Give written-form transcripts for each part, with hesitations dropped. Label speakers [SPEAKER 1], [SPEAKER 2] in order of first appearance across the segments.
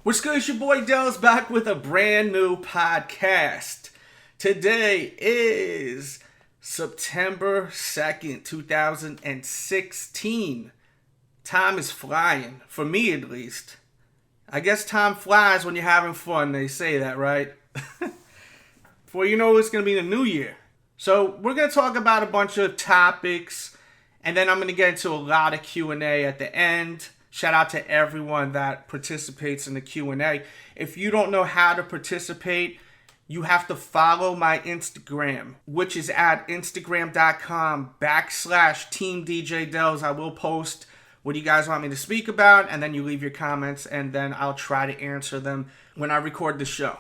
[SPEAKER 1] What's good? It's your boy Dell's back with a brand new podcast. Today is September 2nd, 2016. Time is flying, for me at least. I guess time flies when you're having fun, they say that, right? Before you know it's going to be the new year. So we're going to talk about a bunch of topics, and then I'm going to get into a lot of Q&A at the end. Shout out to everyone that participates in the Q&A. If you don't know how to participate, you have to follow my Instagram, which is at instagram.com/TeamDJDells. I will post what you guys want me to speak about, and then you leave your comments, and then I'll try to answer them when I record the show.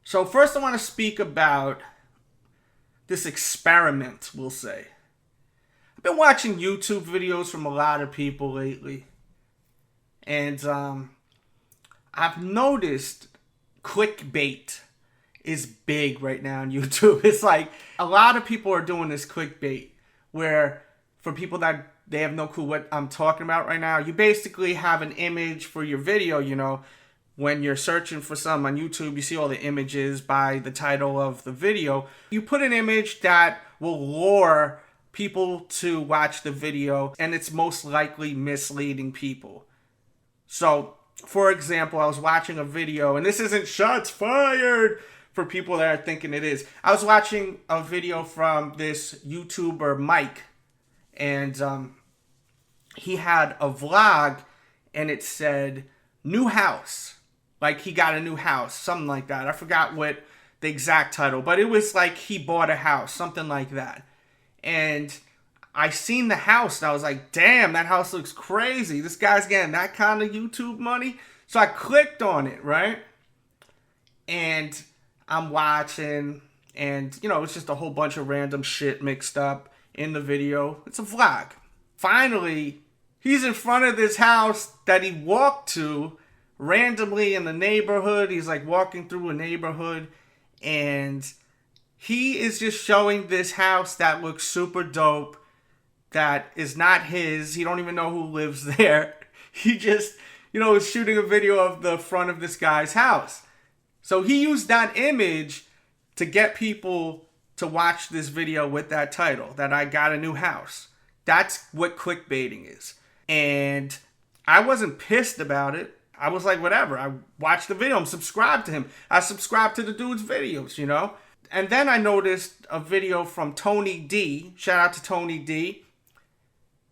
[SPEAKER 1] So first I want to speak about this experiment, we'll say. I've been watching YouTube videos from a lot of people lately, and I've noticed clickbait is big right now on YouTube. It's like a lot of people are doing this clickbait where, for people that they have no clue what I'm talking about right now, you basically have an image for your video. You know, when you're searching for something on YouTube, you see all the images by the title of the video. You put an image that will lure people to watch the video, and it's most likely misleading people. So, for example, I was watching a video, and this isn't shots fired for people that are thinking it is. I was watching a video from this YouTuber, Mike, and he had a vlog, and it said, new house. Like he got a new house, something like that. I forgot what the exact title, but it was like he bought a house, something like that. And I seen the house, and I was like, damn, that house looks crazy. This guy's getting that kind of YouTube money. So I clicked on it, right? And I'm watching, and, you know, it's just a whole bunch of random shit mixed up in the video. It's a vlog. Finally, he's in front of this house that he walked to randomly in the neighborhood. He's like walking through a neighborhood, and he is just showing this house that looks super dope, that is not his. He don't even know who lives there. He just, you know, is shooting a video of the front of this guy's house. So he used that image to get people to watch this video with that title, that I got a new house. That's what clickbaiting is. And I wasn't pissed about it. I was like, whatever. I watched the video. I'm subscribed to him. I subscribed to the dude's videos, you know. And then I noticed a video from Tony D. Shout out to Tony D.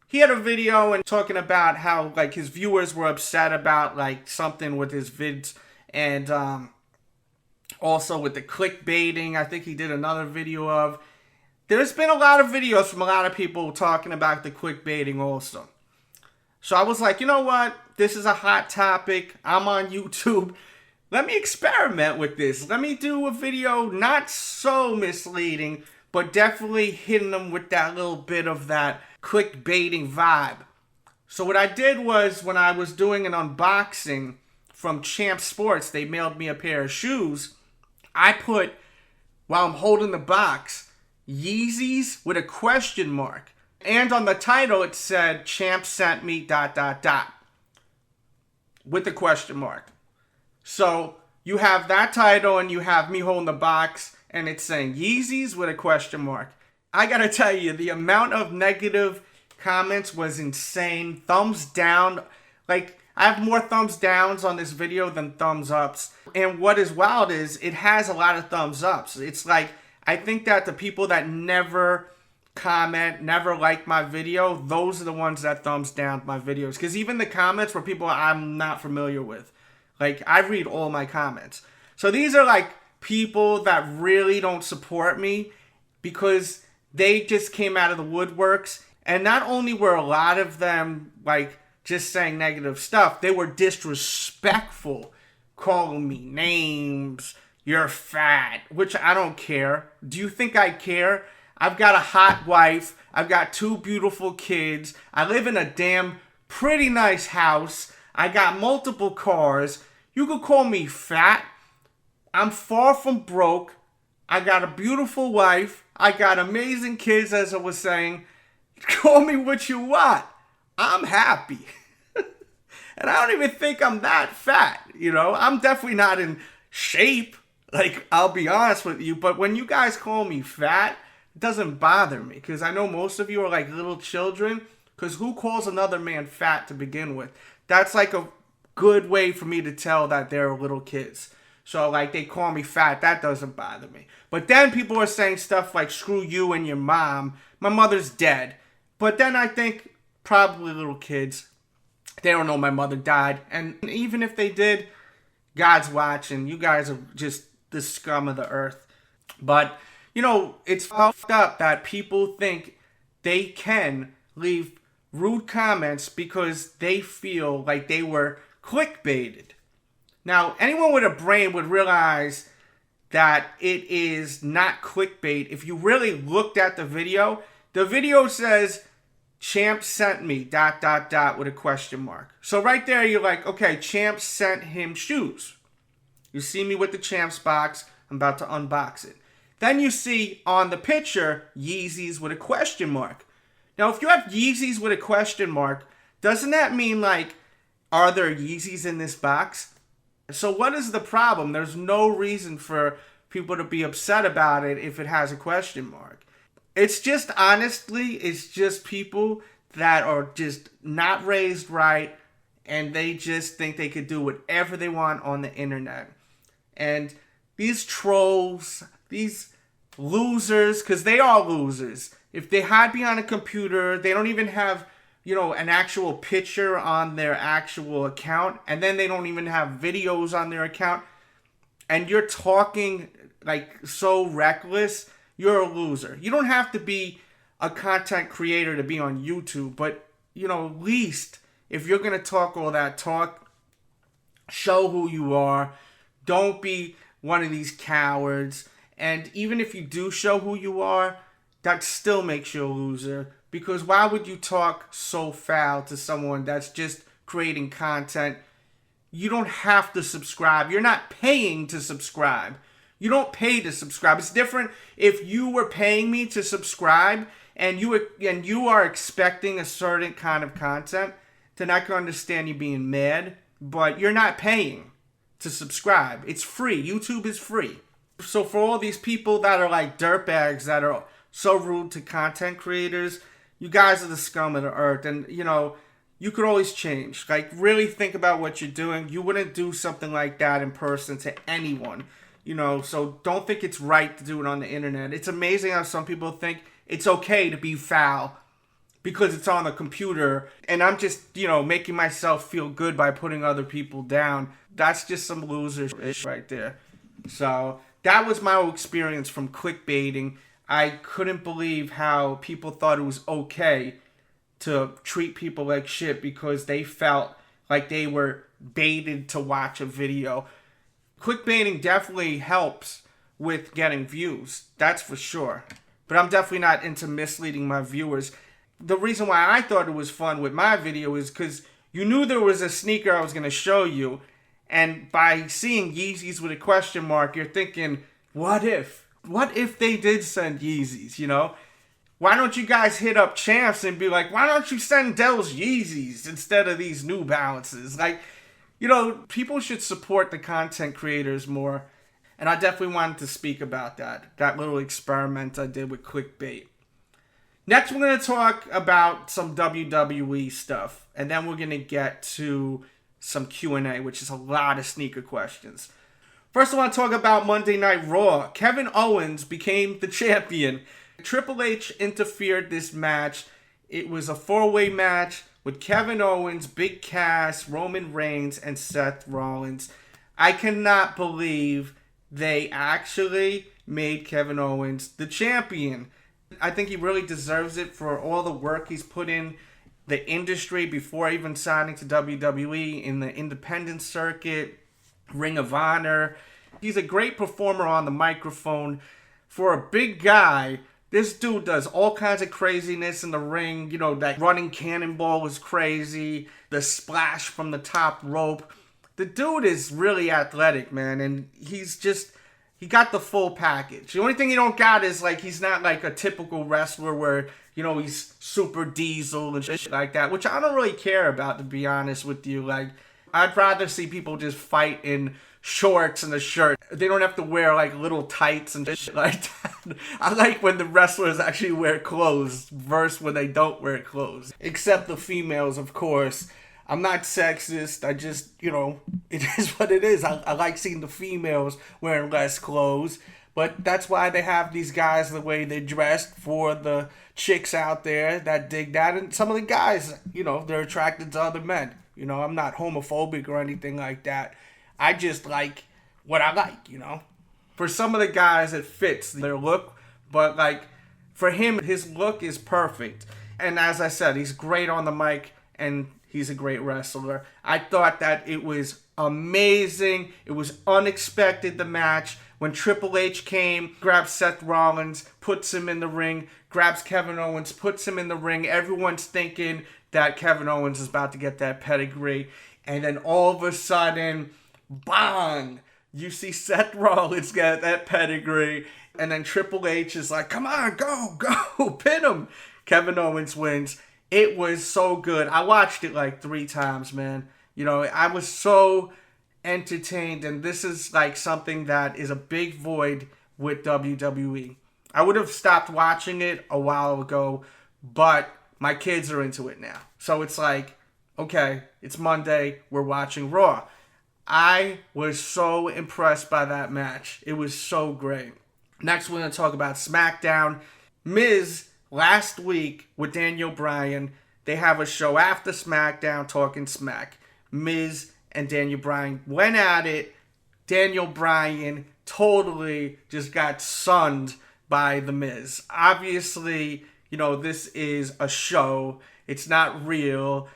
[SPEAKER 1] He had a video and talking about how, like, his viewers were upset about, like, something with his vids, and also with the clickbaiting. I think he did another video of. There's been a lot of videos from a lot of people talking about the clickbaiting also. So I was like, you know what? This is a hot topic. I'm on YouTube. Let me experiment with this. Let me do a video not so misleading, but definitely hitting them with that little bit of that clickbaiting vibe. So what I did was, when I was doing an unboxing from Champ Sports, they mailed me a pair of shoes. I put, while I'm holding the box, Yeezys with a question mark. And on the title it said, Champ sent me ... with a question mark. So you have that title, and you have me holding the box, and it's saying Yeezys with a question mark. I gotta tell you, the amount of negative comments was insane. Thumbs down. Like, I have more thumbs downs on this video than thumbs ups. And what is wild is it has a lot of thumbs ups. It's like, I think that the people that never comment, never like my video, those are the ones that thumbs down my videos. Because even the comments were people I'm not familiar with. Like, I read all my comments. So these are like people that really don't support me, because they just came out of the woodworks. And not only were a lot of them like just saying negative stuff, they were disrespectful, calling me names, you're fat, which I don't care. Do you think I care? I've got a hot wife. I've got 2 beautiful kids. I live in a damn pretty nice house. I got multiple cars. You could call me fat. I'm far from broke. I got a beautiful wife. I got amazing kids, as I was saying. Call me what you want. I'm happy. And I don't even think I'm that fat. You know, I'm definitely not in shape. Like, I'll be honest with you. But when you guys call me fat, it doesn't bother me. Because I know most of you are like little children. Because who calls another man fat to begin with? That's like a good way for me to tell that they're little kids. So, like, they call me fat. That doesn't bother me. But then people are saying stuff like, screw you and your mom. My mother's dead. But then I think probably little kids, they don't know my mother died. And even if they did, God's watching. You guys are just the scum of the earth. But, you know, it's fucked up that people think they can leave rude comments because they feel like they were clickbaited. Now, anyone with a brain would realize that it is not clickbait. If you really looked at the video says, Champ sent me, ... with a question mark. So right there, you're like, okay, Champ sent him shoes. You see me with the Champs box. I'm about to unbox it. Then you see on the picture, Yeezys with a question mark. Now, if you have Yeezys with a question mark, doesn't that mean, like, are there Yeezys in this box? So what is the problem? There's no reason for people to be upset about it if it has a question mark. It's just, honestly, it's just people that are just not raised right, and they just think they could do whatever they want on the internet. And these trolls, these losers, because they are losers. If they hide behind a computer, they don't even have, you know, an actual picture on their actual account, and then they don't even have videos on their account, and you're talking like so reckless, you're a loser. You don't have to be a content creator to be on YouTube, but, you know, at least if you're going to talk all that talk, show who you are. Don't be one of these cowards. And even if you do show who you are, that still makes you a loser. Because why would you talk so foul to someone that's just creating content? You don't have to subscribe. You're not paying to subscribe. You don't pay to subscribe. It's different if you were paying me to subscribe and you are expecting a certain kind of content, then I can understand you being mad. But you're not paying to subscribe. It's free. YouTube is free. So for all these people that are like dirtbags that are so rude to content creators, you guys are the scum of the earth. And, you know, you could always change. Like, really think about what you're doing. You wouldn't do something like that in person to anyone. You know, so don't think it's right to do it on the internet. It's amazing how some people think it's okay to be foul because it's on the computer. And I'm just, you know, making myself feel good by putting other people down. That's just some loser shit right there. So that was my whole experience from clickbaiting. I couldn't believe how people thought it was okay to treat people like shit because they felt like they were baited to watch a video. Clickbaiting definitely helps with getting views. That's for sure. But I'm definitely not into misleading my viewers. The reason why I thought it was fun with my video is because you knew there was a sneaker I was going to show you. And by seeing Yeezys with a question mark, you're thinking, what if? What if they did send Yeezys, you know? Why don't you guys hit up Champs and be like, why don't you send Dell's Yeezys instead of these New Balances? Like, you know, people should support the content creators more. And I definitely wanted to speak about that little experiment I did with clickbait. Next, we're going to talk about some WWE stuff. And then we're going to get to some Q&A, which is a lot of sneaker questions. First, I want to talk about Monday Night Raw. Kevin Owens became the champion. Triple H interfered this match. It was a four-way match with Kevin Owens, Big Cass, Roman Reigns, and Seth Rollins. I cannot believe they actually made Kevin Owens the champion. I think he really deserves it for all the work he's put in the industry before even signing to WWE, in the independent circuit, Ring of Honor. He's a great performer on the microphone. For a big guy, this dude does all kinds of craziness in the ring. You know, that running cannonball was crazy. The splash from the top rope. The dude is really athletic, man. And he's just, he got the full package. The only thing he don't got is, like, he's not like a typical wrestler where, you know, he's super diesel and shit like that. Which I don't really care about, to be honest with you. Like, I'd rather see people just fight in shorts and a shirt. They don't have to wear like little tights and shit like that. I like when the wrestlers actually wear clothes versus when they don't wear clothes. Except the females, of course. I'm not sexist. I just, it is what it is. I like seeing the females wearing less clothes. But that's why they have these guys the way they're dressed for the chicks out there that dig that. And some of the guys, they're attracted to other men. I'm not homophobic or anything like that. I just like what I like, For some of the guys, it fits their look. But, for him, his look is perfect. And as I said, he's great on the mic and he's a great wrestler. I thought that it was amazing. It was unexpected, the match. When Triple H came, grabs Seth Rollins, puts him in the ring, grabs Kevin Owens, puts him in the ring. Everyone's thinking that Kevin Owens is about to get that pedigree. And then all of a sudden, bang! You see Seth Rollins get that pedigree. And then Triple H is like, come on, go, pin him. Kevin Owens wins. It was so good. I watched it like 3 times, man. I was so entertained, and this is like something that is a big void with WWE. I would have stopped watching it a while ago, but my kids are into it now. So it's like, okay, it's Monday, we're watching Raw. I was so impressed by that match. It was so great. Next, we're going to talk about SmackDown. Miz, last week with Daniel Bryan, they have a show after SmackDown talking smack. Miz and Daniel Bryan went at it. Daniel Bryan totally just got sunned by The Miz. Obviously, this is a show. It's not real.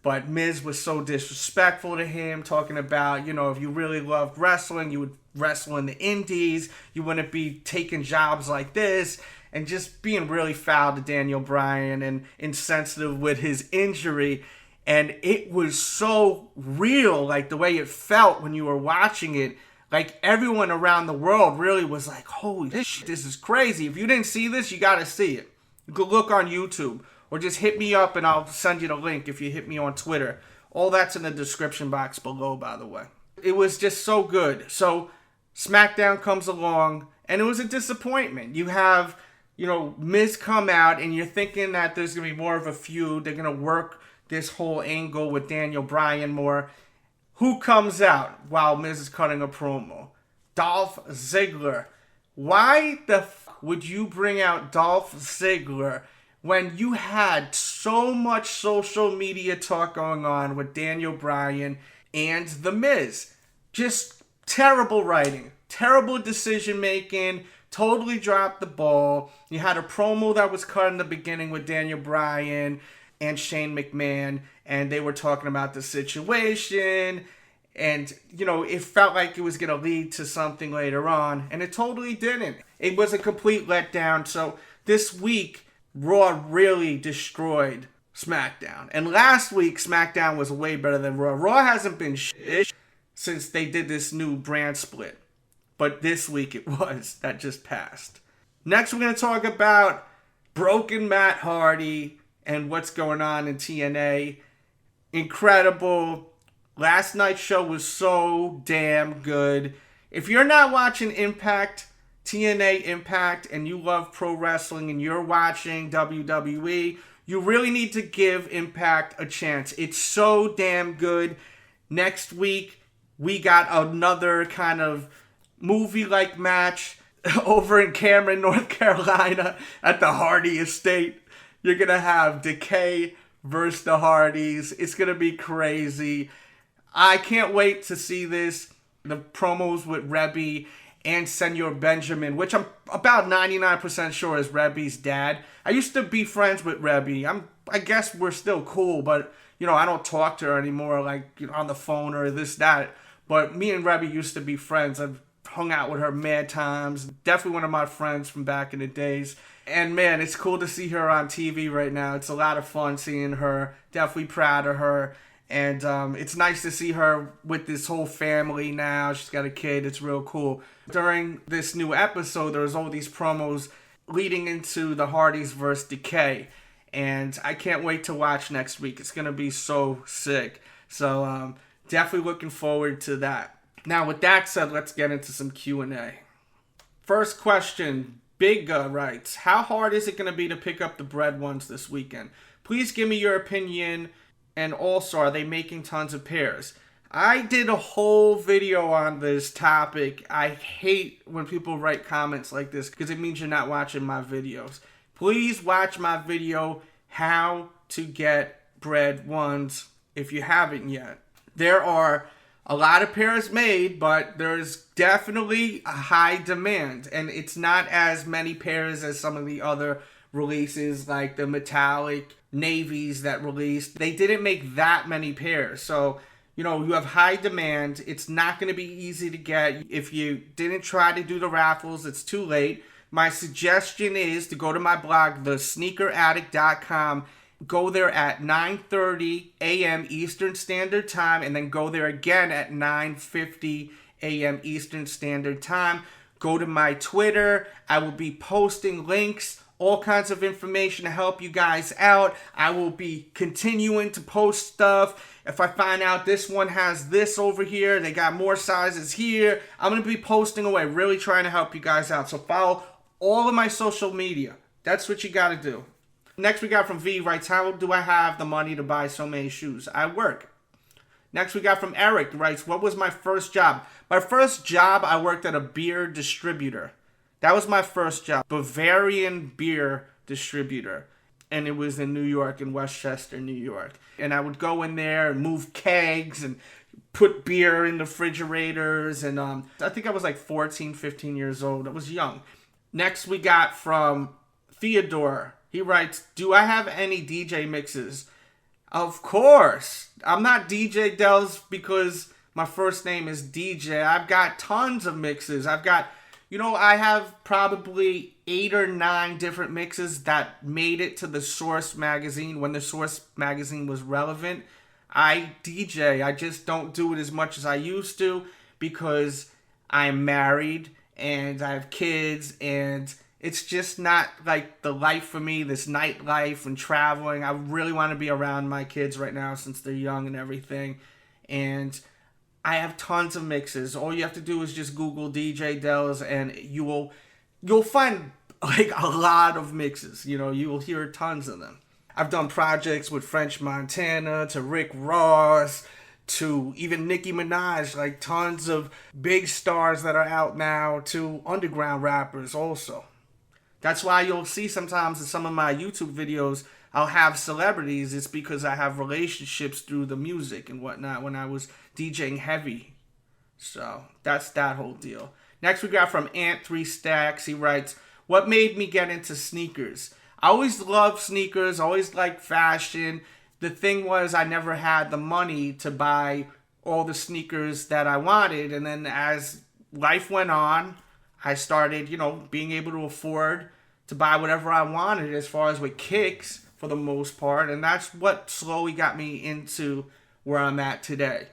[SPEAKER 1] But Miz was so disrespectful to him, talking about, if you really loved wrestling, you would wrestle in the indies. You wouldn't be taking jobs like this. And just being really foul to Daniel Bryan and insensitive with his injury. And it was so real, like the way it felt when you were watching it. Like everyone around the world really was like, holy shit, this is crazy. If you didn't see this, you got to see it. You could look on YouTube or just hit me up and I'll send you the link if you hit me on Twitter. All that's in the description box below, by the way. It was just so good. So SmackDown comes along and it was a disappointment. You have, Miz come out and you're thinking that there's going to be more of a feud. They're going to work this whole angle with Daniel Bryan more. Who comes out while Miz is cutting a promo? Dolph Ziggler. Why the would you bring out Dolph Ziggler when you had so much social media talk going on with Daniel Bryan and The Miz? Just terrible writing, terrible decision making, totally dropped the ball. You had a promo that was cut in the beginning with Daniel Bryan and Shane McMahon, and they were talking about the situation, and, it felt like it was going to lead to something later on, and it totally didn't. It was a complete letdown, so this week, Raw really destroyed SmackDown. And last week, SmackDown was way better than Raw. Raw hasn't been shit since they did this new brand split, but this week it was. That just passed. Next, we're going to talk about Broken Matt Hardy and what's going on in TNA. Incredible. Last night's show was so damn good. If you're not watching Impact, TNA Impact, and you love pro wrestling and you're watching WWE, you really need to give Impact a chance. It's so damn good. Next week, we got another kind of movie-like match over in Cameron, North Carolina at the Hardy Estate. You're going to have Decay versus the Hardys. It's going to be crazy. I can't wait to see this. The promos with Rebby and Senor Benjamin, which I'm about 99% sure is Rebby's dad. I used to be friends with Rebby. I guess we're still cool, but, I don't talk to her anymore, on the phone or this, that. But me and Rebby used to be friends. I've hung out with her mad times. Definitely one of my friends from back in the days. And man, it's cool to see her on TV right now. It's a lot of fun seeing her. Definitely proud of her. And it's nice to see her with this whole family now. She's got a kid. It's real cool. During this new episode, there was all these promos leading into the Hardys versus Decay. And I can't wait to watch next week. It's going to be so sick. So definitely looking forward to that. Now, with that said, let's get into some Q&A. First question, Big writes, how hard is it going to be to pick up the bread ones this weekend? Please give me your opinion, and also, are they making tons of pairs? I did a whole video on this topic. I hate when people write comments like this because it means you're not watching my videos. Please watch my video, how to get bread ones, if you haven't yet. There are a lot of pairs made, but there's definitely a high demand, and it's not as many pairs as some of the other releases, like the metallic navies that released. They didn't make that many pairs, so you have high demand. It's not going to be easy to get. If you didn't try to do the raffles, it's too late. My suggestion is to go to my blog, thesneakeraddict.com. Go there at 9:30 a.m. Eastern Standard Time, and then go there again at 9:50 a.m. Eastern Standard Time. Go to my Twitter. I will be posting links, all kinds of information to help you guys out. I will be continuing to post stuff. If I find out this one has this over here, they got more sizes here, I'm going to be posting away, really trying to help you guys out. So follow all of my social media. That's what you got to do. Next we got from V, writes, how do I have the money to buy so many shoes? I work. Next we got from Eric, writes, what was my first job? My first job, I worked at a beer distributor. That was my first job. Bavarian beer distributor. And it was in New York, in Westchester, New York. And I would go in there and move kegs and put beer in the refrigerators. And I think I was like 14, 15 years old. I was young. Next we got from Theodore. He writes, do I have any DJ mixes? Of course. I'm not DJ Dells because my first name is DJ. I've got tons of mixes. I have probably 8 or 9 different mixes that made it to the Source magazine when the Source magazine was relevant. I DJ. I just don't do it as much as I used to because I'm married and I have kids, and it's just not like the life for me, this nightlife and traveling. I really want to be around my kids right now since they're young and everything. And I have tons of mixes. All you have to do is just Google DJ Dells and you'll find like a lot of mixes. You will hear tons of them. I've done projects with French Montana to Rick Ross to even Nicki Minaj, like tons of big stars that are out now, to underground rappers also. That's why you'll see sometimes in some of my YouTube videos, I'll have celebrities. It's because I have relationships through the music and whatnot when I was DJing heavy. So that's that whole deal. Next we got from Ant3Stacks. He writes, what made me get into sneakers? I always loved sneakers, always liked fashion. The thing was I never had the money to buy all the sneakers that I wanted. And then as life went on, I started, being able to afford to buy whatever I wanted as far as with kicks for the most part. And that's what slowly got me into where I'm at today.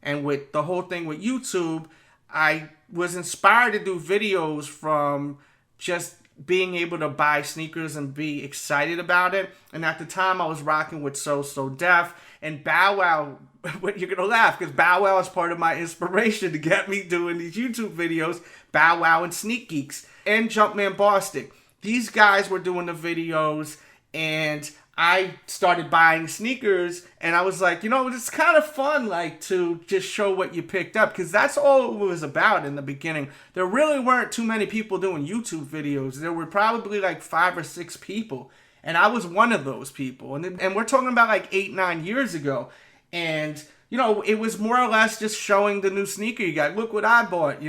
[SPEAKER 1] And with the whole thing with YouTube, I was inspired to do videos from just being able to buy sneakers and be excited about it. And at the time I was rocking with So Def and Bow Wow. You're going to laugh because Bow Wow is part of my inspiration to get me doing these YouTube videos. Bow Wow and Sneak Geeks and Jumpman Bostic. These guys were doing the videos and I started buying sneakers, and I was like, it's kind of fun, like, to just show what you picked up, because that's all it was about in the beginning. There really weren't too many people doing YouTube videos. There were probably like 5 or 6 people, and I was one of those people. And we're talking about like 8, 9 years ago, and it was more or less just showing the new sneaker you got. Look what I bought,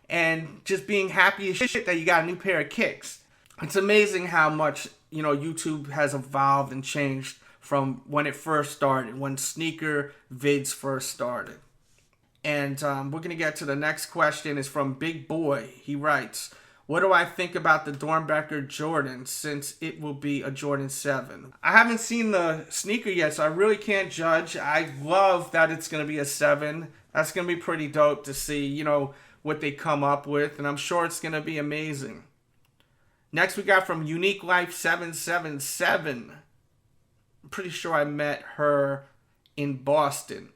[SPEAKER 1] and just being happy as shit that you got a new pair of kicks. It's amazing how much YouTube has evolved and changed from when it first started, when sneaker vids first started. And we're going to get to the next question. Is from Big Boy. He writes, what do I think about the Dornbecker Jordan since it will be a Jordan 7? I haven't seen the sneaker yet, so I really can't judge. I love that it's going to be a 7. That's going to be pretty dope to see, what they come up with. And I'm sure it's going to be amazing. Next we got from Unique Life 777. I'm pretty sure I met her in Boston.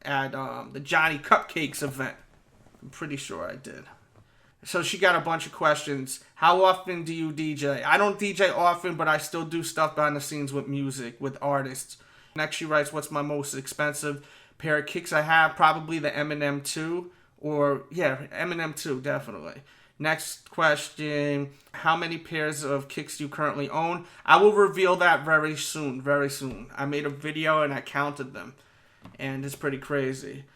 [SPEAKER 1] at the Johnny Cupcakes event. I'm pretty sure I did. So she got a bunch of questions. How often do you DJ? I don't DJ often, but I still do stuff behind the scenes with music, with artists. Next, she writes, what's my most expensive pair of kicks I have? Probably the Eminem 2. Or, yeah, Eminem 2, definitely. Next question, how many pairs of kicks do you currently own? I will reveal that very soon, very soon. I made a video and I counted them. And it's pretty crazy.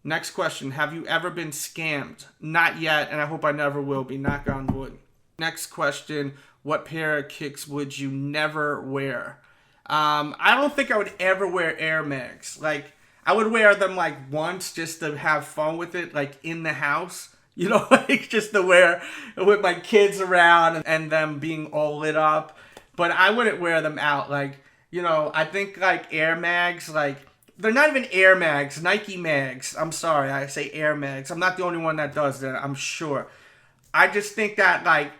[SPEAKER 1] Next question, have you ever been scammed? Not yet, and I hope I never will be, knock on wood. Next question, what pair of kicks would you never wear? I don't think I would ever wear Air Max. Like, I would wear them like once just to have fun with it, like in the house. You know, like just to wear with my kids around and them being all lit up. But I wouldn't wear them out. Like, you know, I think like Air Mags, like, they're not even Air Mags, Nike Mags. I'm sorry, I say Air Mags. I'm not the only one that does that, I'm sure. I just think that, like,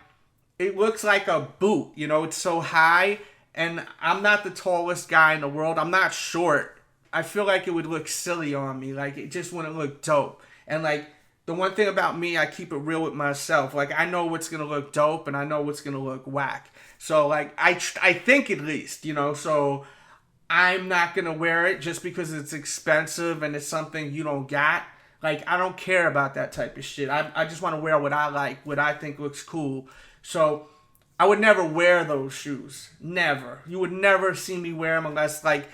[SPEAKER 1] it looks like a boot. You know, it's so high. And I'm not the tallest guy in the world. I'm not short. I feel like it would look silly on me. Like, it just wouldn't look dope. And, like, the one thing about me, I keep it real with myself. Like, I know what's going to look dope and I know what's going to look whack. So, like, I think at least, you know, so I'm not going to wear it just because it's expensive and it's something you don't got. Like, I don't care about that type of shit. I just want to wear what I like, what I think looks cool. So I would never wear those shoes. Never. You would never see me wear them unless, like,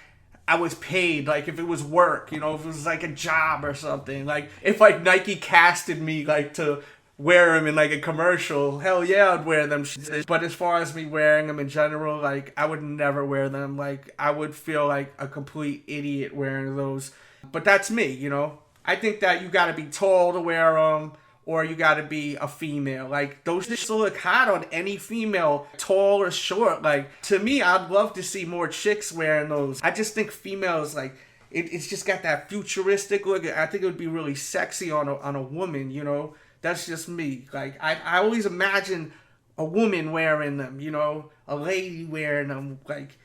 [SPEAKER 1] I was paid, like, if it was work, you know, if it was, like, a job or something. Like, if, like, Nike casted me, like, to wear them in, like, a commercial, hell yeah, I'd wear them. But as far as me wearing them in general, like, I would never wear them. Like, I would feel like a complete idiot wearing those. But that's me, you know. I think that you gotta be tall to wear them, or you gotta be a female. Like, those just look hot on any female, tall or short. Like, to me, I'd love to see more chicks wearing those. I just think females, like, it's just got that futuristic look. I think it would be really sexy on a woman, you know? That's just me. Like, I always imagine a woman wearing them, you know? A lady wearing them, like,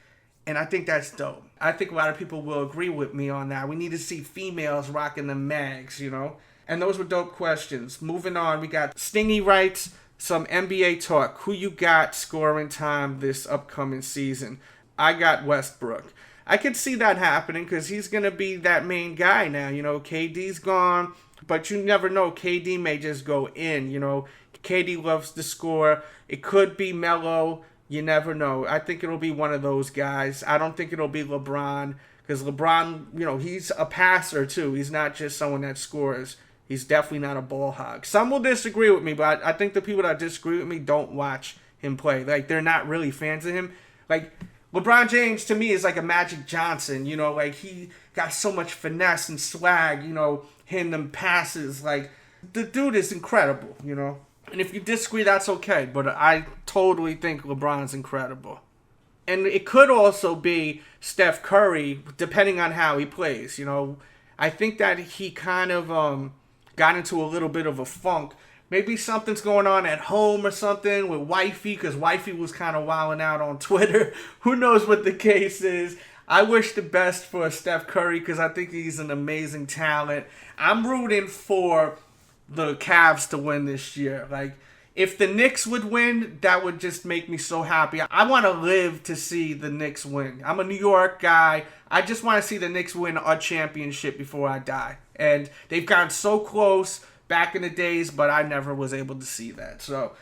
[SPEAKER 1] and I think that's dope. I think a lot of people will agree with me on that. We need to see females rocking the mags, you know? And those were dope questions. Moving on, we got Stingy writes some NBA talk. Who you got scoring time this upcoming season? I got Westbrook. I could see that happening because he's going to be that main guy now. You know, KD's gone, but you never know. KD may just go in, you know. KD loves to score. It could be Melo. You never know. I think it'll be one of those guys. I don't think it'll be LeBron because LeBron, you know, he's a passer too. He's not just someone that scores. He's definitely not a ball hog. Some will disagree with me, but I think the people that disagree with me don't watch him play. Like, they're not really fans of him. Like, LeBron James, to me, is like a Magic Johnson. You know, like, he got so much finesse and swag, you know, hitting them passes. Like, the dude is incredible, you know. And if you disagree, that's okay. But I totally think LeBron's incredible. And it could also be Steph Curry, depending on how he plays, you know. I think that he kind of got into a little bit of a funk. Maybe something's going on at home or something with wifey, because wifey was kind of wilding out on Twitter. Who knows what the case is. I wish the best for Steph Curry because I think he's an amazing talent. I'm rooting for the Cavs to win this year. Like, if the Knicks would win, that would just make me so happy. I want to live to see the Knicks win. I'm a New York guy. I just want to see the Knicks win a championship before I die. And they've gotten so close back in the days, but I never was able to see that. So,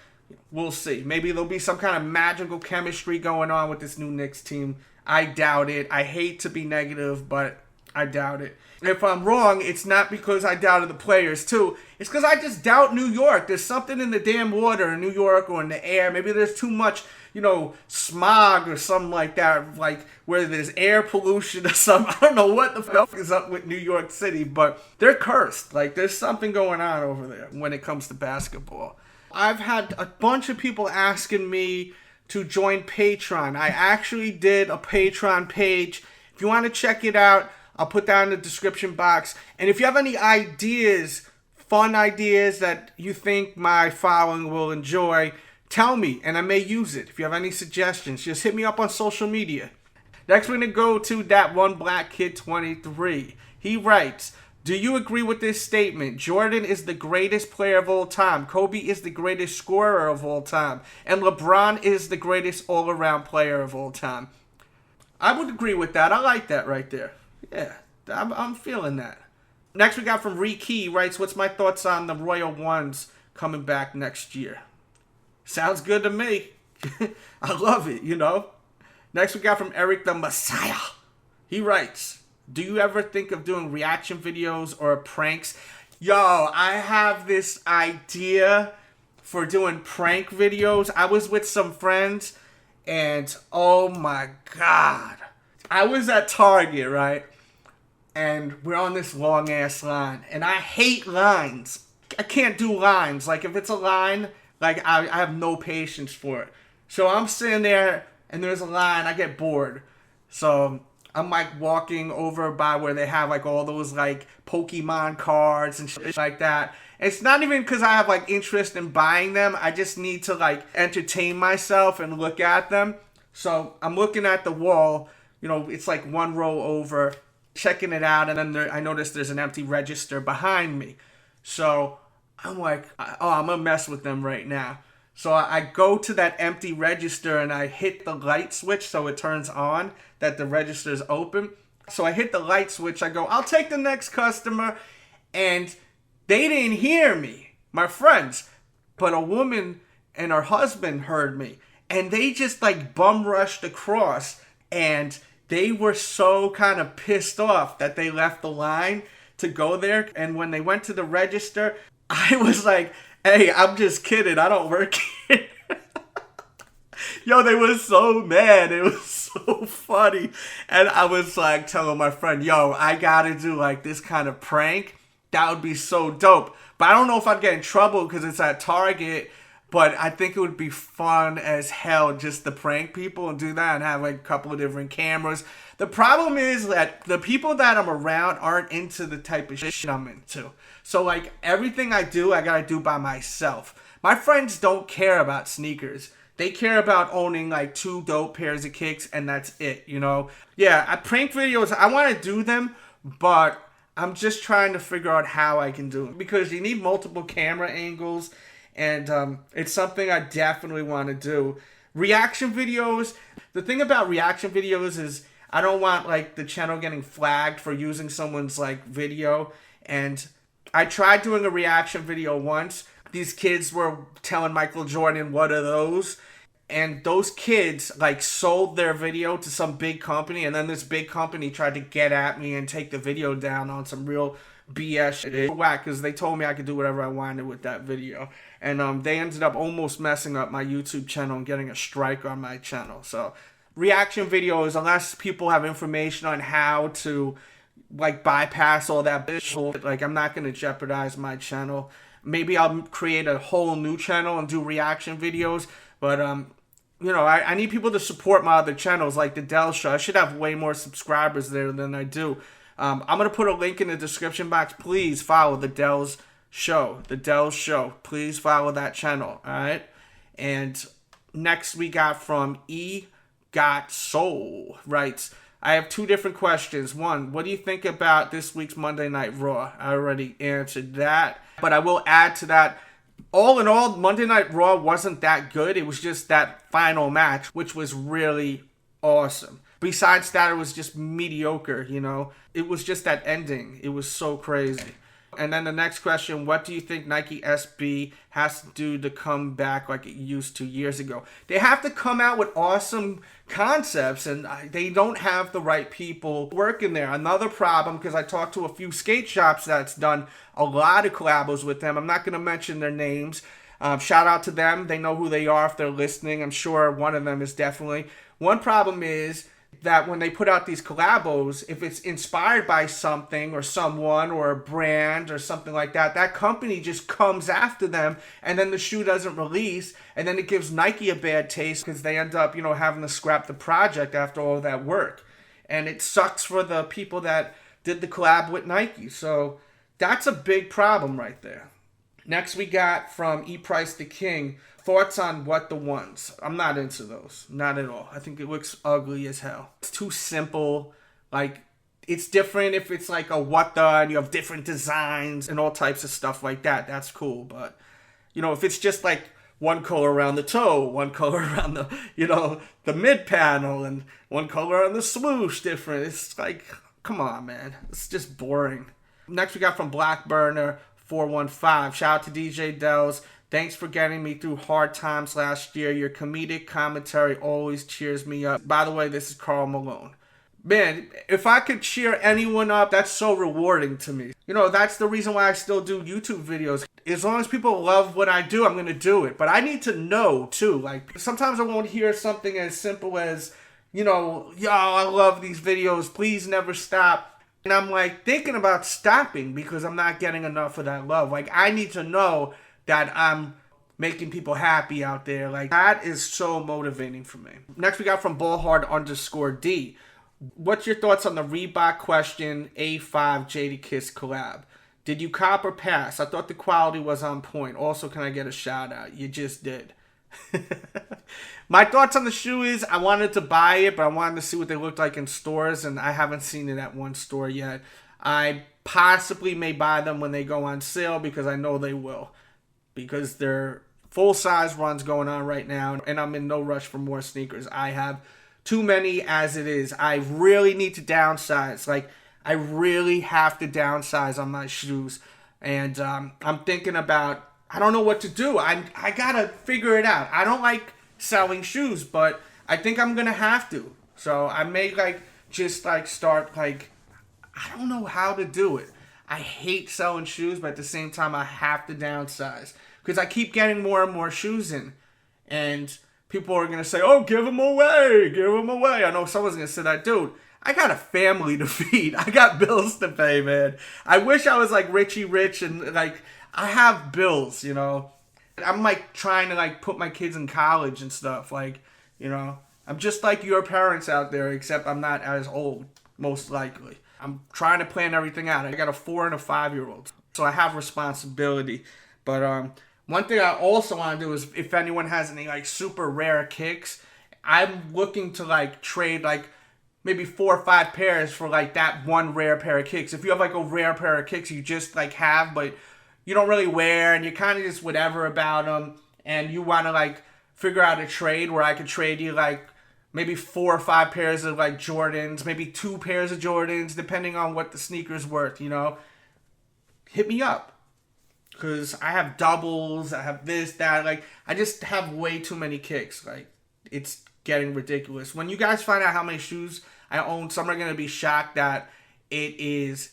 [SPEAKER 1] we'll see. Maybe there'll be some kind of magical chemistry going on with this new Knicks team. I doubt it. I hate to be negative, but I doubt it. If I'm wrong, it's not because I doubted the players, too. It's because I just doubt New York. There's something in the damn water in New York or in the air. Maybe there's too much, you know, smog or something like that, like where there's air pollution or something. I don't know what the fuck is up with New York City, but they're cursed. Like, there's something going on over there when it comes to basketball. I've had a bunch of people asking me to join Patreon. I actually did a Patreon page. If you want to check it out, I'll put that in the description box. And if you have any ideas, fun ideas that you think my following will enjoy, tell me and I may use it. If you have any suggestions, just hit me up on social media. Next, we're going to go to that one black kid 23. He writes, Do you agree with this statement? Jordan is the greatest player of all time. Kobe is the greatest scorer of all time. And LeBron is the greatest all-around player of all time. I would agree with that. I like that right there. Yeah, I'm feeling that. Next we got from Rick Key, writes, what's my thoughts on the Royal Ones coming back next year? Sounds good to me. I love it, you know. Next we got from Eric the Messiah. He writes, do you ever think of doing reaction videos or pranks? Yo, I have this idea for doing prank videos. I was with some friends and oh my God. I was at Target, right? And we're on this long ass line. And I hate lines. I can't do lines. Like if it's a line, like I have no patience for it. So I'm sitting there and there's a line. I get bored. So I'm like walking over by where they have like all those like Pokemon cards and shit like that. It's not even because I have like interest in buying them. I just need to like entertain myself and look at them. So I'm looking at the wall. You know, it's like one row over, checking it out. And then I notice there's an empty register behind me. So I'm like, oh, I'm going to mess with them right now. So I go to that empty register and I hit the light switch so it turns on, that the register is open. So I hit the light switch. I go, I'll take the next customer. And they didn't hear me, my friends. But a woman and her husband heard me. And they just like bum rushed across. And they were so kind of pissed off that they left the line to go there. And when they went to the register, I was like, hey, I'm just kidding. I don't work here. Yo, they were so mad. It was so funny. And I was like telling my friend, yo, I got to do like this kind of prank. That would be so dope. But I don't know if I'd get in trouble because it's at Target. But I think it would be fun as hell just to prank people and do that and have like a couple of different cameras. The problem is that the people that I'm around aren't into the type of shit I'm into. So like everything I do, I gotta do by myself. My friends don't care about sneakers. They care about owning like 2 dope pairs of kicks and that's it, you know? Yeah, prank videos, I want to do them, but I'm just trying to figure out how I can do them. Because you need multiple camera angles. And it's something I definitely want to do. Reaction videos. The thing about reaction videos is I don't want like the channel getting flagged for using someone's like video. And I tried doing a reaction video once. These kids were telling Michael Jordan, what are those? And those kids like sold their video to some big company. And then this big company tried to get at me and take the video down on some real BS shit. Whack, because they told me I could do whatever I wanted with that video. And they ended up almost messing up my YouTube channel and getting a strike on my channel. So reaction videos, unless people have information on how to like bypass all that bitch, like I'm not going to jeopardize my channel. Maybe I'll create a whole new channel and do reaction videos. But you know, I need people to support my other channels like the Dell Show. I should have way more subscribers there than I do. I'm going to put a link in the description box. Please follow the Dell's Show. The Dell's Show. Please follow that channel. All right. And next we got from E Got Soul. Writes, I have 2 different questions. One, what do you think about this week's Monday Night Raw? I already answered that. But I will add to that. All in all, Monday Night Raw wasn't that good. It was just that final match, which was really awesome. Besides that, it was just mediocre, you know. It was just that ending. It was so crazy. And then the next question, what do you think Nike SB has to do to come back like it used to years ago? They have to come out with awesome concepts, and they don't have the right people working there. Another problem, because I talked to a few skate shops that's done a lot of collabos with them. I'm not going to mention their names. Shout out to them. They know who they are if they're listening. I'm sure one of them is definitely. One problem is that when they put out these collabos, if it's inspired by something or someone or a brand or something like that, that company just comes after them and then the shoe doesn't release, and then it gives Nike a bad taste because they end up, you know, having to scrap the project after all that work. And it sucks for the people that did the collab with Nike. So that's a big problem right there. Next we got from E Price the King. Thoughts on What the Ones? I'm not into those. Not at all. I think it looks ugly as hell. It's too simple. Like, It's different if it's like a what the and you have different designs and all types of stuff like that. That's cool. But, if it's just like one color around the toe, one color around the mid panel, and one color on the swoosh different, it's like, come on, man. It's just boring. Next we got from Blackburner 415. Shout out to DJ Dells. Thanks for getting me through hard times last year. Your comedic commentary always cheers me up. By the way, this is Carl Malone. Man, if I could cheer anyone up, that's so rewarding to me. That's the reason why I still do YouTube videos. As long as people love what I do, I'm going to do it. But I need to know, too. Like, sometimes I won't hear something as simple as, yo, I love these videos. Please never stop. And I'm, like, thinking about stopping because I'm not getting enough of that love. Like, I need to know that I'm making people happy out there. Like, that is so motivating for me. Next, we got from Ballhard_D. What's your thoughts on the Reebok Question A5 Jadakiss collab? Did you cop or pass? I thought the quality was on point. Also, can I get a shout out? You just did. My thoughts on the shoe is I wanted to buy it, but I wanted to see what they looked like in stores, and I haven't seen it at one store yet. I possibly may buy them when they go on sale because I know they will. Because they're full-size runs going on right now, and I'm in no rush for more sneakers. I have too many as it is. I really need to downsize. Like, I really have to downsize on my shoes. And I'm thinking about, I don't know what to do. I gotta figure it out. I don't like selling shoes, but I think I'm gonna have to. So I may start I don't know how to do it. I hate selling shoes, but at the same time I have to downsize. Because I keep getting more and more shoes in. And people are going to say, oh, give them away. Give them away. I know someone's going to say that. Dude, I got a family to feed. I got bills to pay, man. I wish I was like Richie Rich and I have bills, I'm trying to put my kids in college and stuff. I'm just like your parents out there, except I'm not as old, most likely. I'm trying to plan everything out. I got a 4 and a 5-year-old. So I have responsibility. But one thing I also want to do is if anyone has any super rare kicks, I'm looking to trade maybe 4 or 5 pairs for that one rare pair of kicks. If you have a rare pair of kicks you just have but you don't really wear and you're kind of just whatever about them and you want to figure out a trade where I could trade you maybe 4 or 5 pairs of Jordans, maybe 2 pairs of Jordans, depending on what the sneaker's worth, hit me up. Because I have doubles, I have this, that. I just have way too many kicks. It's getting ridiculous. When you guys find out how many shoes I own, some are going to be shocked that it is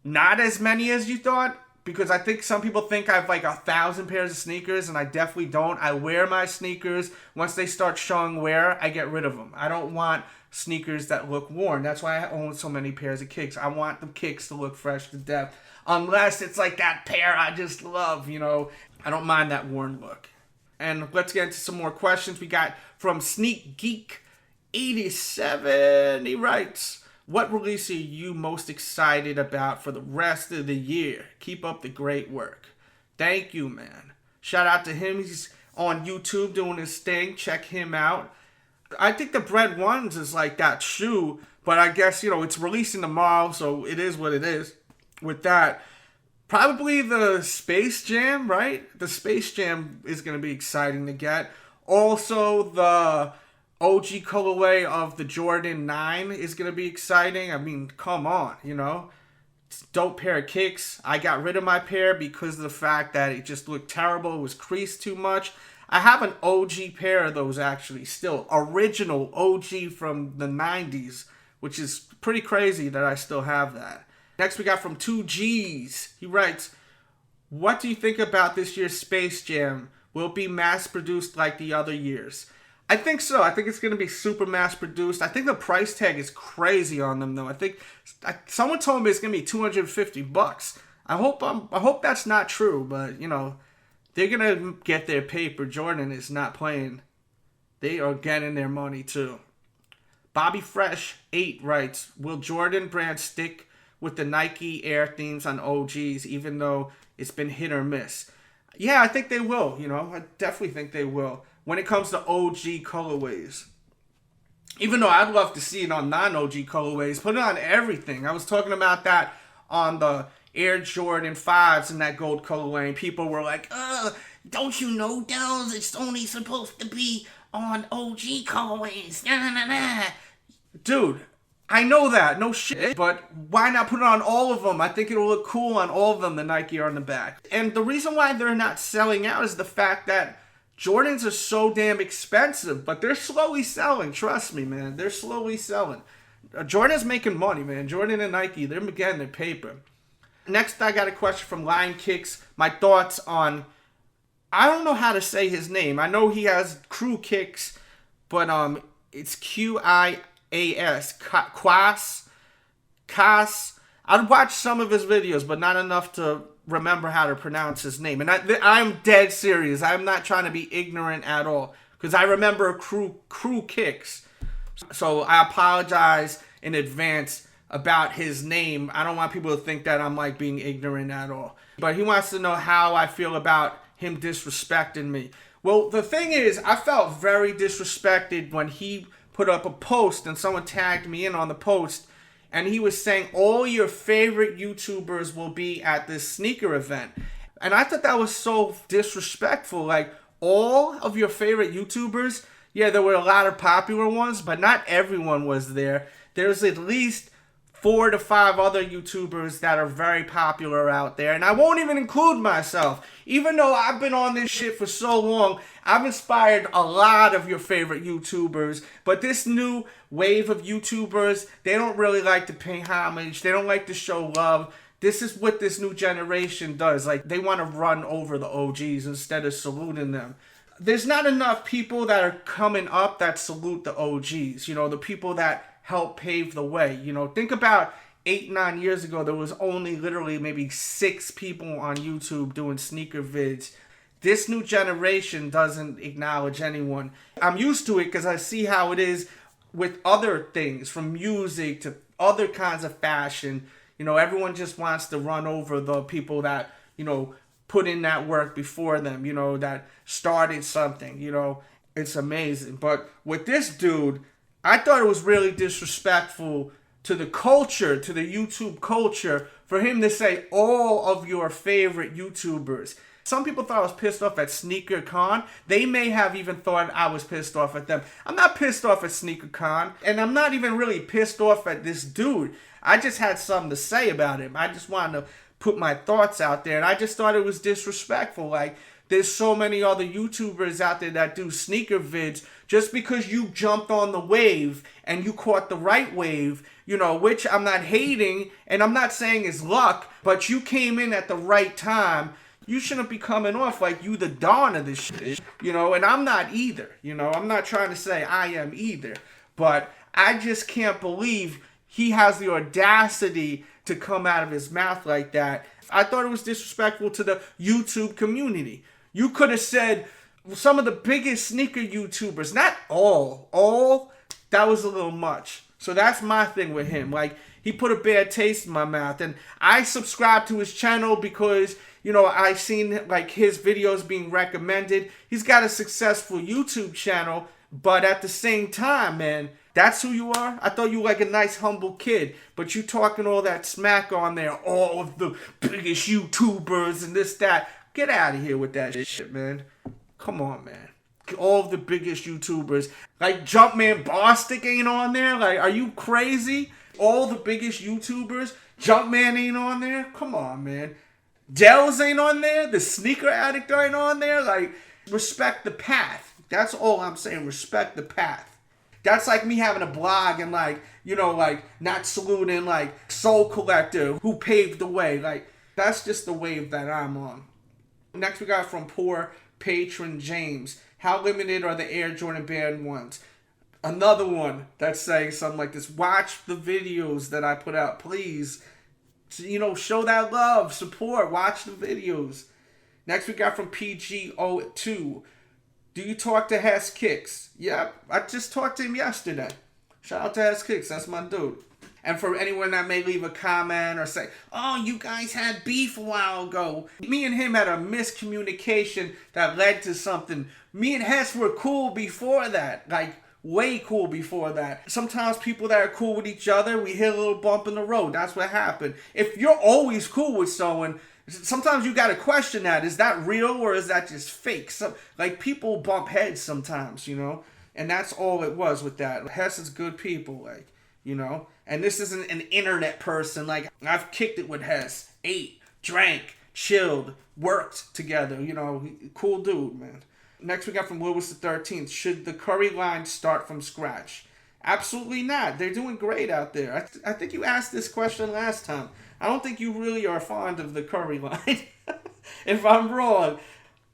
[SPEAKER 1] not as many as you thought. Because I think some people think I have 1,000 pairs of sneakers, and I definitely don't. I wear my sneakers. Once they start showing wear, I get rid of them. I don't want sneakers that look worn. That's why I own so many pairs of kicks. I want the kicks to look fresh to death. Unless it's that pair I just love, I don't mind that worn look. And let's get into some more questions. We got from Sneak Geek 87. He writes, what release are you most excited about for the rest of the year? Keep up the great work. Thank you, man. Shout out to him. He's on YouTube doing his thing. Check him out. I think the Bread Ones is that shoe, but I guess, it's releasing tomorrow, so it is what it is. With that, probably the Space Jam, right? The Space Jam is going to be exciting to get. Also, the OG colorway of the Jordan 9 is going to be exciting. I mean, come on, It's a dope pair of kicks. I got rid of my pair because of the fact that it just looked terrible. It was creased too much. I have an OG pair of those, actually, still. Original OG from the 90s, which is pretty crazy that I still have that. Next, we got from 2Gs. He writes, what do you think about this year's Space Jam? Will it be mass-produced like the other years? I think so. I think it's going to be super mass-produced. I think the price tag is crazy on them, though. I think someone told me it's going to be $250. I hope that's not true, but, they're going to get their paper. Jordan is not playing. They are getting their money, too. Bobby Fresh 8 writes, will Jordan brand stick with the Nike Air themes on OGs, even though it's been hit or miss? Yeah, I think they will, I definitely think they will. When it comes to OG colorways. Even though I'd love to see it on non-OG colorways, put it on everything. I was talking about that on the Air Jordan 5s in that gold colorway, and people were like, don't you know, Dells, it's only supposed to be on OG colorways. Nah, nah, nah. Dude, I know that, no shit, but why not put it on all of them? I think it'll look cool on all of them, the Nike on the back. And the reason why they're not selling out is the fact that Jordans are so damn expensive, but they're slowly selling. Trust me, man. They're slowly selling. Jordan's making money, man. Jordan and Nike, they're getting their paper. Next, I got a question from Lion Kicks. My thoughts on, I don't know how to say his name. I know he has Crew Kicks, but it's Qias. Kas. I'd watched some of his videos, but not enough to remember how to pronounce his name. And I'm dead serious. I'm not trying to be ignorant at all, because I remember Crew Kicks. So I apologize in advance about his name. I don't want people to think that I'm like being ignorant at all. But he wants to know how I feel about him disrespecting me. Well, the thing is, I felt very disrespected when he put up a post and someone tagged me in on the post, and he was saying all your favorite YouTubers will be at this sneaker event. And I thought that was so disrespectful. Like, all of your favorite YouTubers, yeah, there were a lot of popular ones, but not everyone was there. There's at least 4 to 5 other YouTubers that are very popular out there, and I won't even include myself. Even though I've been on this shit for so long, I've inspired a lot of your favorite YouTubers, but this new wave of YouTubers, they don't really like to pay homage. They don't like to show love. This is what this new generation does. Like, they want to run over the OGs instead of saluting them. There's not enough people that are coming up that salute the OGs, you know, the people that help pave the way. You know, think about 8-9 years ago, there was only literally maybe 6 people on YouTube doing sneaker vids. This new generation doesn't acknowledge anyone. I'm used to it because I see how it is with other things, from music to other kinds of fashion. You know, everyone just wants to run over the people that, you know, put in that work before them, you know, that started something, you know. It's amazing. But with this dude, I thought it was really disrespectful to the culture, to the YouTube culture, for him to say all of your favorite YouTubers. Some people thought I was pissed off at Sneaker Con. They may have even thought I was pissed off at them. I'm not pissed off at Sneaker Con, and I'm not even really pissed off at this dude. I just had something to say about him. I just wanted to put my thoughts out there, and I just thought it was disrespectful. Like, there's so many other YouTubers out there that do sneaker vids. Just because you jumped on the wave and you caught the right wave, you know, which I'm not hating and I'm not saying is luck, but you came in at the right time. You shouldn't be coming off like you the dawn of this shit, you know, and I'm not either. You know, I'm not trying to say I am either, but I just can't believe he has the audacity to come out of his mouth like that. I thought it was disrespectful to the YouTube community. You could have said some of the biggest sneaker YouTubers, not all, that was a little much. So that's my thing with him. Like, he put a bad taste in my mouth, and I subscribed to his channel because, you know, I seen like his videos being recommended. He's got a successful YouTube channel, but at the same time, man, that's who you are? I thought you were like a nice, humble kid, but you talking all that smack on there, all of the biggest YouTubers and this, that. Get out of here with that shit, man. Come on, man. All of the biggest YouTubers. Like, Jumpman Bostic ain't on there? Like, are you crazy? All the biggest YouTubers? Jumpman ain't on there? Come on, man. Dells ain't on there? The Sneaker Addict ain't on there? Like, respect the path. That's all I'm saying. Respect the path. That's like me having a blog and, like, you know, like, not saluting, like, Soul Collector, who paved the way. Like, that's just the wave that I'm on. Next we got from Poor Patron James. How limited are the Air Jordan Band ones? Another one that's saying something like this. Watch the videos that I put out, please. You know, show that love, support, watch the videos. Next we got from PGO2. Do you talk to Hess Kicks? Yeah, I just talked to him yesterday. Shout out to Hess Kicks, that's my dude. And for anyone that may leave a comment or say, oh, you guys had beef a while ago. Me and him had a miscommunication that led to something. Me and Hess were cool before that. Like, way cool before that. Sometimes people that are cool with each other, we hit a little bump in the road. That's what happened. If you're always cool with someone, sometimes you got to question that. Is that real or is that just fake? Like, people bump heads sometimes, you know? And that's all it was with that. Hess is good people, like, you know? And this isn't an internet person. Like, I've kicked it with Hess. Ate, drank, chilled, worked together. You know, cool dude, man. Next we got from Lewis the 13th. Should the Curry line start from scratch? Absolutely not. They're doing great out there. I think you asked this question last time. I don't think you really are fond of the Curry line. If I'm wrong,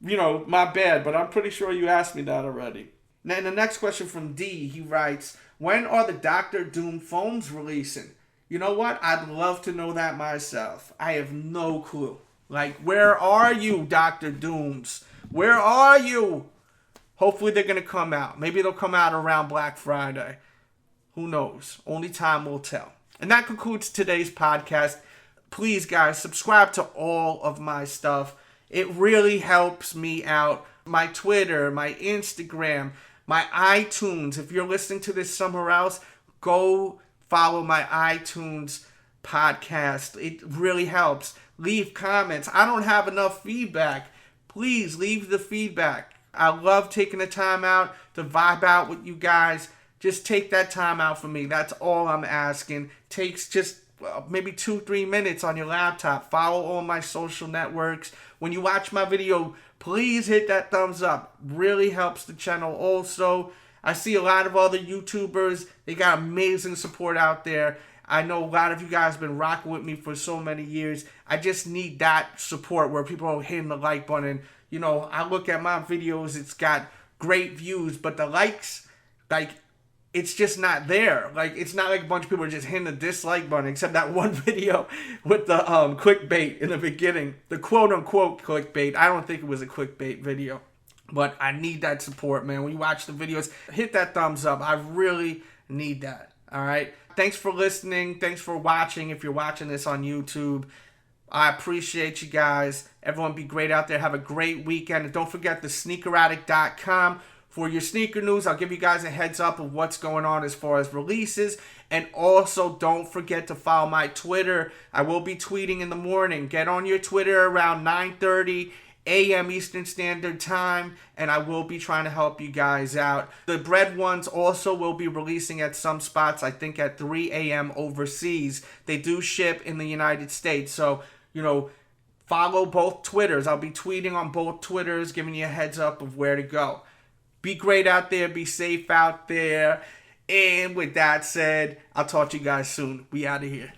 [SPEAKER 1] you know, my bad. But I'm pretty sure you asked me that already. Now, the next question from D, he writes, when are the Dr. Doom foams releasing? You know what? I'd love to know that myself. I have no clue. Like, where are you, Dr. Dooms? Where are you? Hopefully they're going to come out. Maybe they'll come out around Black Friday. Who knows? Only time will tell. And that concludes today's podcast. Please, guys, subscribe to all of my stuff. It really helps me out. My Twitter, my Instagram, my iTunes. If you're listening to this somewhere else, go follow my iTunes podcast. It really helps. Leave comments. I don't have enough feedback. Please leave the feedback. I love taking the time out to vibe out with you guys. Just take that time out for me. That's all I'm asking. Takes just maybe 2-3 minutes on your laptop. Follow all my social networks. When you watch my video, please hit that thumbs up. Really helps the channel also. I see a lot of other YouTubers. They got amazing support out there. I know a lot of you guys have been rocking with me for so many years. I just need that support where people are hitting the like button. You know, I look at my videos, it's got great views, but the likes, like, it's just not there. Like, it's not like a bunch of people are just hitting the dislike button, except that one video with the clickbait in the beginning. The quote-unquote clickbait. I don't think it was a clickbait video. But I need that support, man. When you watch the videos, hit that thumbs up. I really need that. All right? Thanks for listening. Thanks for watching if you're watching this on YouTube. I appreciate you guys. Everyone be great out there. Have a great weekend. And don't forget the sneakeraddict.com for your sneaker news. I'll give you guys a heads up of what's going on as far as releases. And also, don't forget to follow my Twitter. I will be tweeting in the morning. Get on your Twitter around 9:30 a.m. Eastern Standard Time, and I will be trying to help you guys out. The bread ones also will be releasing at some spots, I think at 3 a.m. overseas. They do ship in the United States, so, you know, follow both Twitters. I'll be tweeting on both Twitters, giving you a heads up of where to go. Be great out there. Be safe out there. And with that said, I'll talk to you guys soon. We out of here.